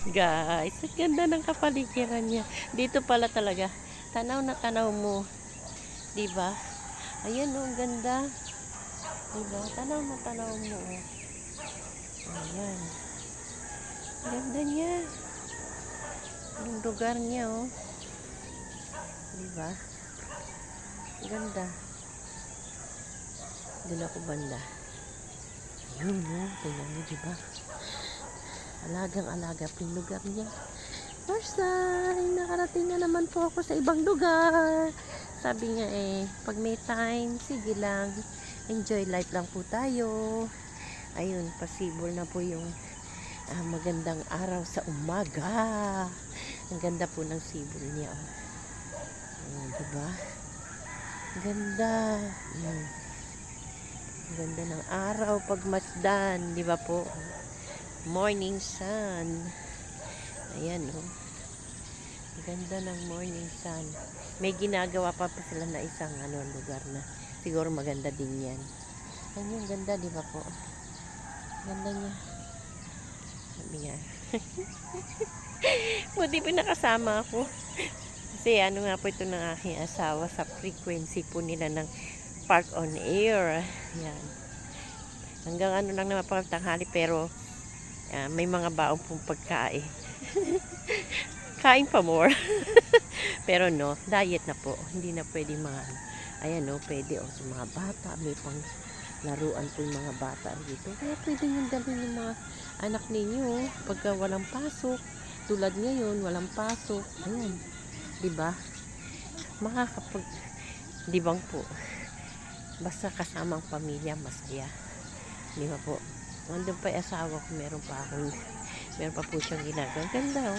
Guys, ang ganda ng kapaligiran niya. Dito pala talaga. Tanaw na tanaw mo. Diba? Ayan o, ang ganda. Diba? Tanaw na tanaw mo. Ayan. Ganda niya. Yung lugar niya o. Diba? Ganda. Doon ako banda. Ayun o. Tingnan niyo, diba? Alagang-alaga po yung lugar niya. First time, nakarating na naman po ako sa ibang lugar. Sabi nga pag may time, sige lang. Enjoy life lang po tayo. Ayun, possible na po yung magandang araw sa umaga. Ang ganda po ng sibol niya. Diba? Ganda. Ang ganda ng araw pag masdan. Diba po? Morning sun. Ayan ganda ng morning sun. May ginagawa pa sila na isang lugar na siguro maganda din yan. Ayan yung ganda, di ba po? Ganda niya. Sabi nga. Buti pinakasama ako. Kasi nga po ito ng aking asawa sa frequency po nila ng Park on Air. Ayan. Hanggang lang naman pagtanghali pero may mga baong pong pagkain. Kain pa more. Pero diet na po. Hindi na pwede mga ayan pwede sa mga bata. May pang laruan po yung mga bata dito. Kaya pwede nyo dalhin yung mga anak ninyo pagka walang pasok. Tulad ngayon, walang pasok. Ayan. Diba? Makakapag libang po. Basta kasamang pamilya, masaya. Diba po? Nandun pa yung asawa ko, meron pa po siyang ginagawa. Ganda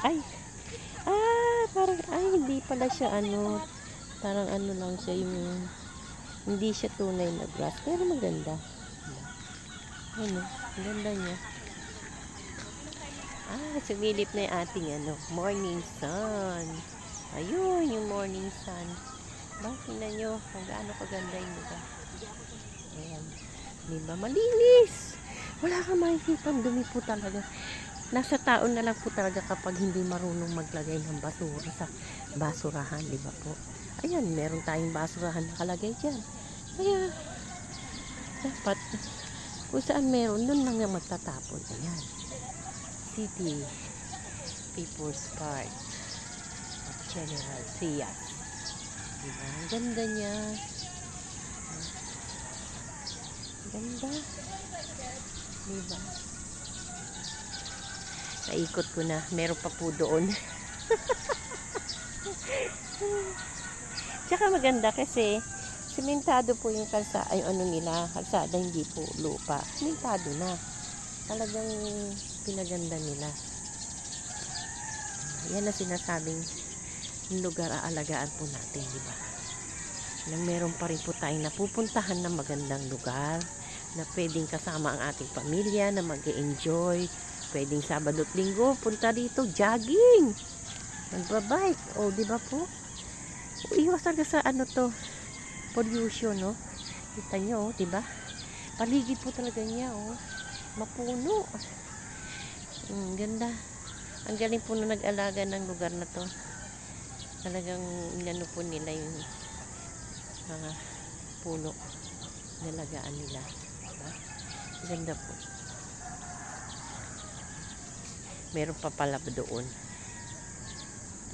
Ay! Parang, hindi pala siya parang lang siya yung, hindi siya tunay na grass. Pero maganda. Ganda niya. Sumilip na yung ating morning sun. Ayun, yung morning sun. Tingnan nyo kung gaano kaganda yung lugar. Ayan. Diba? Malinis. Wala kang makikita. Dumi po talaga. Nasa taon na lang po talaga kapag hindi marunong maglagay ng basura sa basurahan. Diba po? Ayan, meron tayong basurahan nakalagay dyan. Kaya, dapat, kung saan meron, nun lang yung magtatapon. Ayan. City People's Park of General Trias. Diba? Ang ganda niya. Ganda. Diba? Naikot ko na. Meron pa po doon. Tsaka maganda kasi simentado po yung kalsada. Kalsada, hindi po lupa. Simentado na. Talagang pinaganda nila. Yan na sinasabing lugar aalagaan po natin, diba? Nang meron pa rin po tayong napupuntahan na magandang lugar na pwedeng kasama ang ating pamilya na mag-enjoy. Pwedeng Sabado at Linggo punta dito jogging, magbabike, diba po? Iwas talaga sa pollution, kita nyo, diba? Paligid po talaga niya, mapuno. Ganda. Ang galing po na nag-alaga ng lugar na to. Talagang po nila yung mga puno, nalagaan nila. Diba? Ganda po. Meron pa pala doon.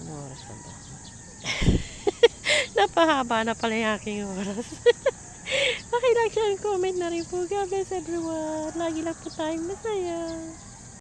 Anong oras na ba? Napahaba na pala yung aking oras. Okay, like, share, comment na rin po. God bless everyone. Lagi lang po tayong masaya.